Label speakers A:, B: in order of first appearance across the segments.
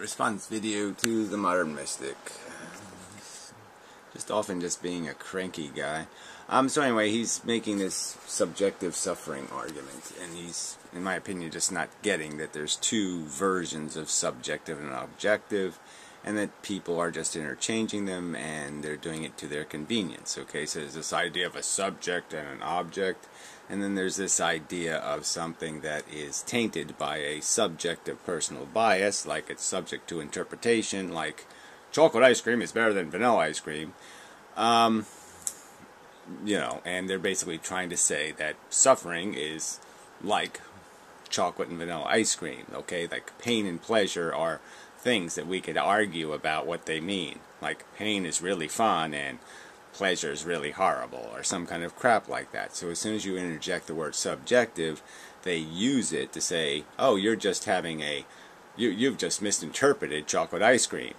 A: Response video to the modern mystic. Just often just being a cranky guy. So anyway, he's making this subjective suffering argument, and he's, in my opinion, just not getting that there's two versions of subjective and objective, and that people are just interchanging them, and they're doing it to their convenience. Okay, so there's this idea of a subject and an object, and then there's this idea of something that is tainted by a subjective personal bias, like it's subject to interpretation, like chocolate ice cream is better than vanilla ice cream. You know, and they're basically trying to say that suffering is like chocolate and vanilla ice cream, okay? Like pain and pleasure are things that we could argue about what they mean. Like pain is really fun and pleasure is really horrible, or some kind of crap like that. So as soon as you interject the word subjective, they use it to say, oh, you're just having a, you've just misinterpreted chocolate ice cream.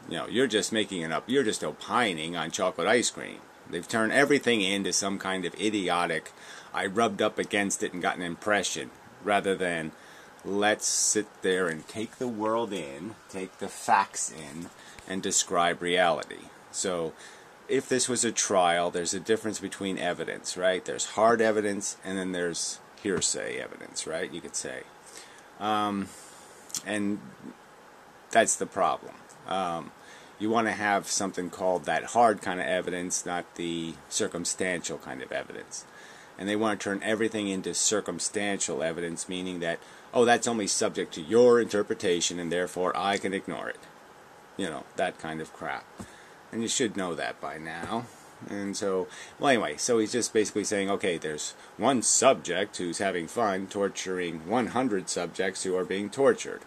A: You know, you're just making it up, you're just opining on chocolate ice cream. They've turned everything into some kind of idiotic, I rubbed up against it and got an impression, rather than let's sit there and take the world in, take the facts in, and describe reality. So if this was a trial, there's a difference between evidence, right? There's hard evidence, and then there's hearsay evidence, right? You could say. And that's the problem. You want to have something called that hard kind of evidence, not the circumstantial kind of evidence. And they want to turn everything into circumstantial evidence, meaning that, oh, that's only subject to your interpretation, and therefore I can ignore it. You know, that kind of crap. And you should know that by now. And so, well, anyway, so he's just basically saying, okay, there's one subject who's having fun torturing 100 subjects who are being tortured.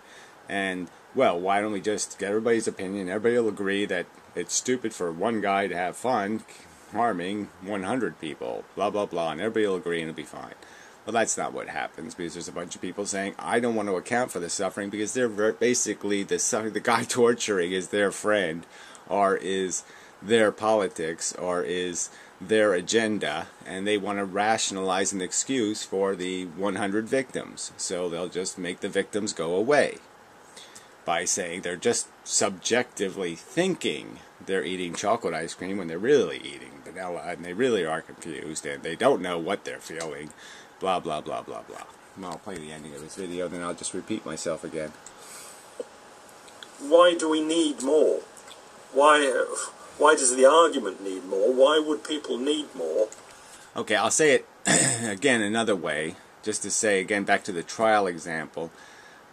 A: And, well, why don't we just get everybody's opinion? Everybody will agree that it's stupid for one guy to have fun harming 100 people, blah, blah, blah, and everybody will agree and it'll be fine. Well, that's not what happens, because there's a bunch of people saying, I don't want to account for the suffering, because they're basically, the guy torturing is their friend, or is their politics, or is their agenda, and they want to rationalize an excuse for the 100 victims. So they'll just make the victims go away by saying they're just subjectively thinking they're eating chocolate ice cream when they're really eating vanilla, and they really are confused, and they don't know what they're feeling, blah, blah, blah, blah, blah. And I'll play the ending of this video, then I'll just repeat myself again.
B: Why do we need more? Why does the argument need more? Why would people need more?
A: Okay, I'll say it again another way, just to say again back to the trial example.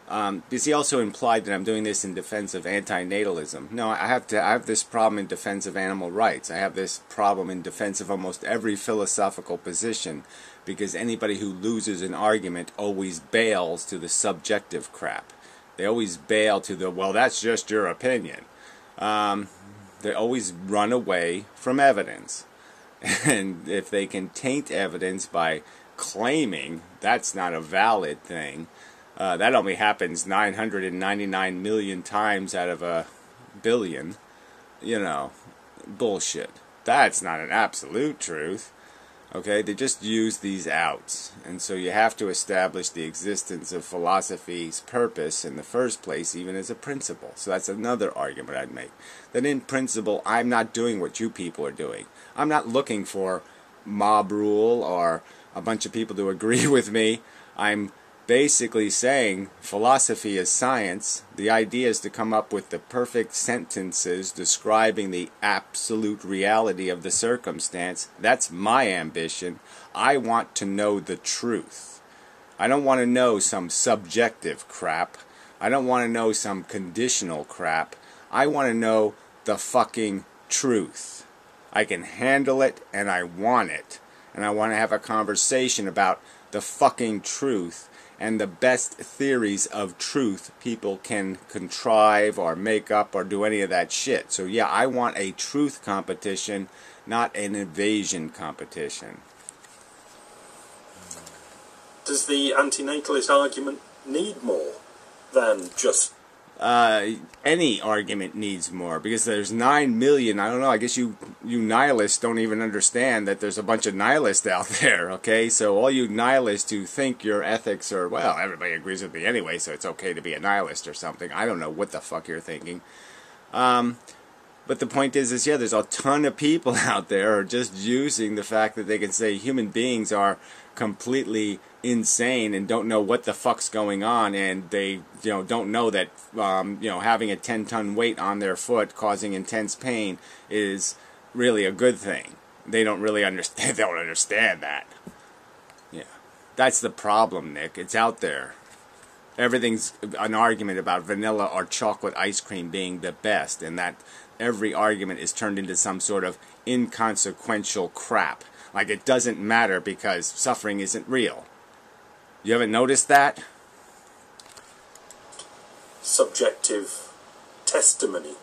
A: Because he also implied that I'm doing this in defense of antinatalism. No, I have this problem in defense of animal rights. I have this problem in defense of almost every philosophical position, because anybody who loses an argument always bails to the subjective crap. They always bail to the, well, that's just your opinion. They always run away from evidence. And if they can taint evidence by claiming that's not a valid thing, that only happens 999 million times out of a billion. You know, bullshit. That's not an absolute truth. Okay, they just use these outs. And so you have to establish the existence of philosophy's purpose in the first place, even as a principle. So that's another argument I'd make. That in principle, I'm not doing what you people are doing. I'm not looking for mob rule or a bunch of people to agree with me. I'm basically saying philosophy is science. The idea is to come up with the perfect sentences describing the absolute reality of the circumstance. That's my ambition. I want to know the truth. I don't want to know some subjective crap. I don't want to know some conditional crap. I want to know the fucking truth. I can handle it, and I want it. And I want to have a conversation about the fucking truth and the best theories of truth people can contrive or make up or do any of that shit. So yeah, I want a truth competition, not an evasion competition.
B: Does the antinatalist argument need more than just
A: any argument needs more, because there's 9 million. I don't know, I guess you nihilists don't even understand that there's a bunch of nihilists out there, okay? So all you nihilists who think your ethics are, well, everybody agrees with me anyway, so it's okay to be a nihilist or something. I don't know what the fuck you're thinking. But the point is yeah, there's a ton of people out there who are just using the fact that they can say human beings are completely insane and don't know what the fuck's going on, and they don't know that having a 10-ton weight on their foot causing intense pain is really a good thing. They don't really understand. They don't understand that. Yeah, that's the problem, Nick. It's out there. Everything's an argument about vanilla or chocolate ice cream being the best, and that every argument is turned into some sort of inconsequential crap. Like it doesn't matter because suffering isn't real. You haven't noticed that?
B: Subjective testimony.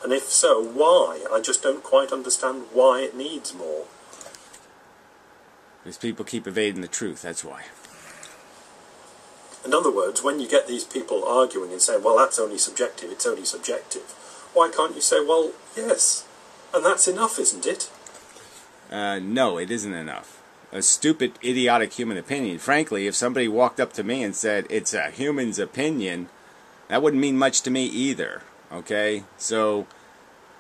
B: And if so, why? I just don't quite understand why it needs more.
A: Because people keep evading the truth, that's why.
B: In other words, when you get these people arguing and saying, well, that's only subjective, it's only subjective, why can't you say, well, yes, and that's enough, isn't it?
A: No, it isn't enough. A stupid, idiotic human opinion. Frankly, if somebody walked up to me and said, it's a human's opinion, that wouldn't mean much to me either, okay? So,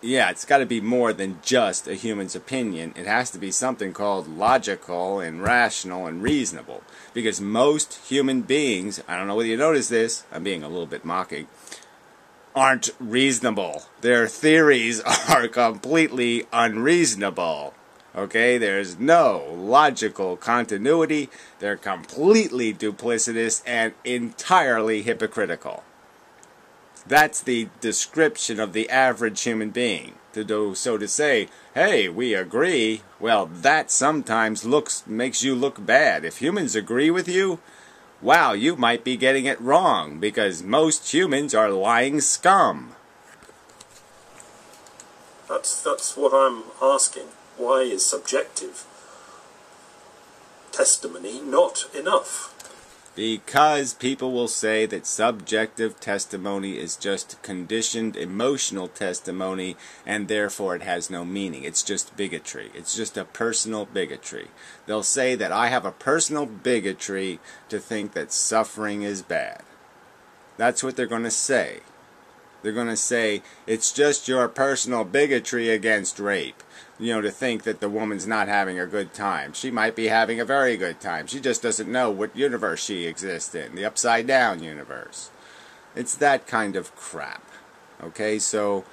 A: yeah, it's got to be more than just a human's opinion. It has to be something called logical and rational and reasonable. Because most human beings, I don't know whether you notice this, I'm being a little bit mocking, aren't reasonable. Their theories are completely unreasonable. Okay, there's no logical continuity. They're completely duplicitous and entirely hypocritical. That's the description of the average human being. So to say, hey, we agree, well, that sometimes makes you look bad. If humans agree with you, wow, you might be getting it wrong, because most humans are lying scum.
B: That's what I'm asking. Why is subjective testimony not enough?
A: Because people will say that subjective testimony is just conditioned emotional testimony, and therefore it has no meaning. It's just bigotry. It's just a personal bigotry. They'll say that I have a personal bigotry to think that suffering is bad. That's what they're going to say. They're going to say, it's just your personal bigotry against rape. To think that the woman's not having a good time. She might be having a very good time. She just doesn't know what universe she exists in. The upside down universe. It's that kind of crap. Okay, so,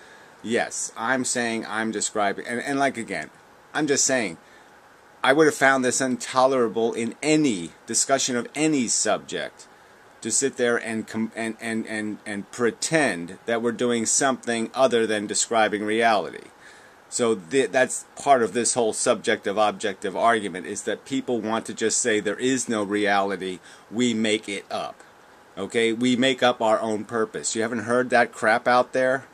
A: yes, I'm saying I'm describing, and like again, I'm just saying, I would have found this intolerable in any discussion of any subject, to sit there and pretend that we're doing something other than describing reality. So that's part of this whole subjective-objective argument, is that people want to just say there is no reality, we make it up. Okay? We make up our own purpose. You haven't heard that crap out there?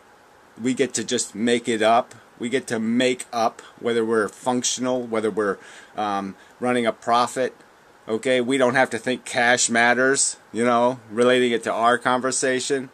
A: We get to just make it up. We get to make up whether we're functional, whether we're running a profit. Okay? We don't have to think cash matters, relating it to our conversation.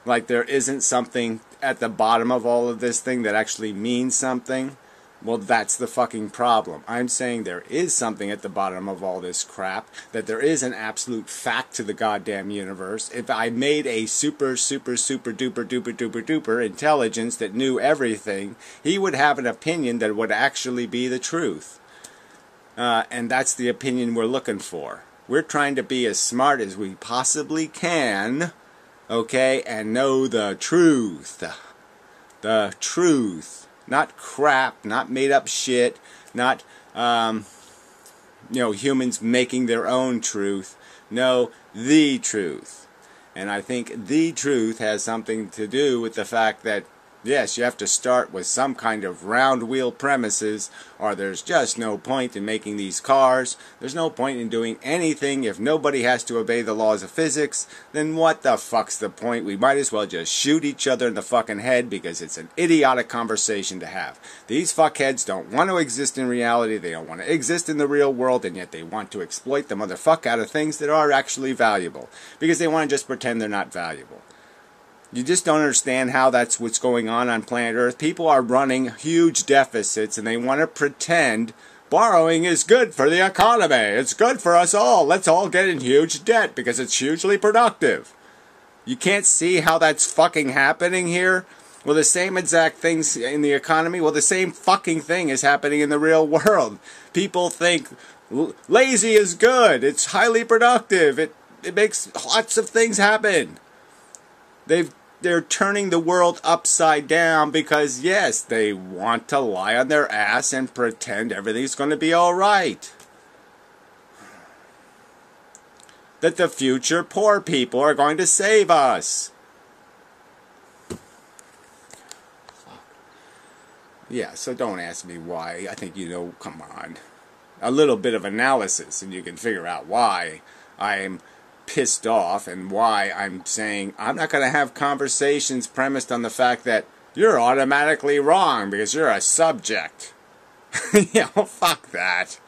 A: Like there isn't something at the bottom of all of this thing that actually means something. Well, that's the fucking problem. I'm saying there is something at the bottom of all this crap, that there is an absolute fact to the goddamn universe. If I made a super duper intelligence that knew everything, he would have an opinion that would actually be the truth. And that's the opinion we're looking for. We're trying to be as smart as we possibly can, okay, and know the truth. The truth. Not crap, not made up shit, not, humans making their own truth. No, the truth. And I think the truth has something to do with the fact that Yes, you have to start with some kind of round wheel premises, or there's just no point in making these cars. There's no point in doing anything if nobody has to obey the laws of physics. Then what the fuck's the point? We might as well just shoot each other in the fucking head because it's an idiotic conversation to have. These fuckheads don't want to exist in reality, they don't want to exist in the real world, and yet they want to exploit the motherfuck out of things that are actually valuable because they want to just pretend they're not valuable. You just don't understand how that's what's going on planet Earth. People are running huge deficits and they want to pretend borrowing is good for the economy. It's good for us all. Let's all get in huge debt because it's hugely productive. You can't see how that's fucking happening here? Well, the same exact things in the economy, well, the same fucking thing is happening in the real world. People think lazy is good. It's highly productive. It makes lots of things happen. They're turning the world upside down because, yes, they want to lie on their ass and pretend everything's going to be all right. That the future poor people are going to save us. Yeah, so don't ask me why. I think you know, come on. A little bit of analysis and you can figure out why I'm pissed off and why I'm saying I'm not going to have conversations premised on the fact that you're automatically wrong because you're a subject. Yeah, well, fuck that.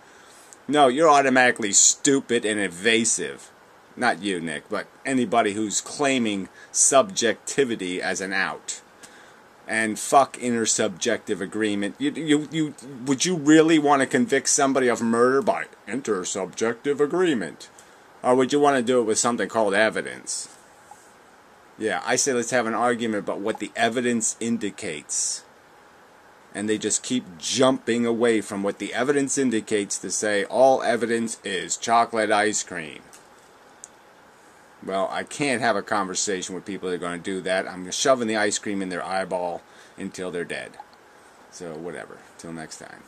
A: No, you're automatically stupid and evasive. Not you, Nick, but anybody who's claiming subjectivity as an out. And fuck intersubjective agreement. Would you really want to convict somebody of murder by intersubjective agreement? Or would you want to do it with something called evidence? Yeah, I say let's have an argument about what the evidence indicates. And they just keep jumping away from what the evidence indicates to say all evidence is chocolate ice cream. Well, I can't have a conversation with people that are going to do that. I'm shoving the ice cream in their eyeball until they're dead. So whatever. Till next time.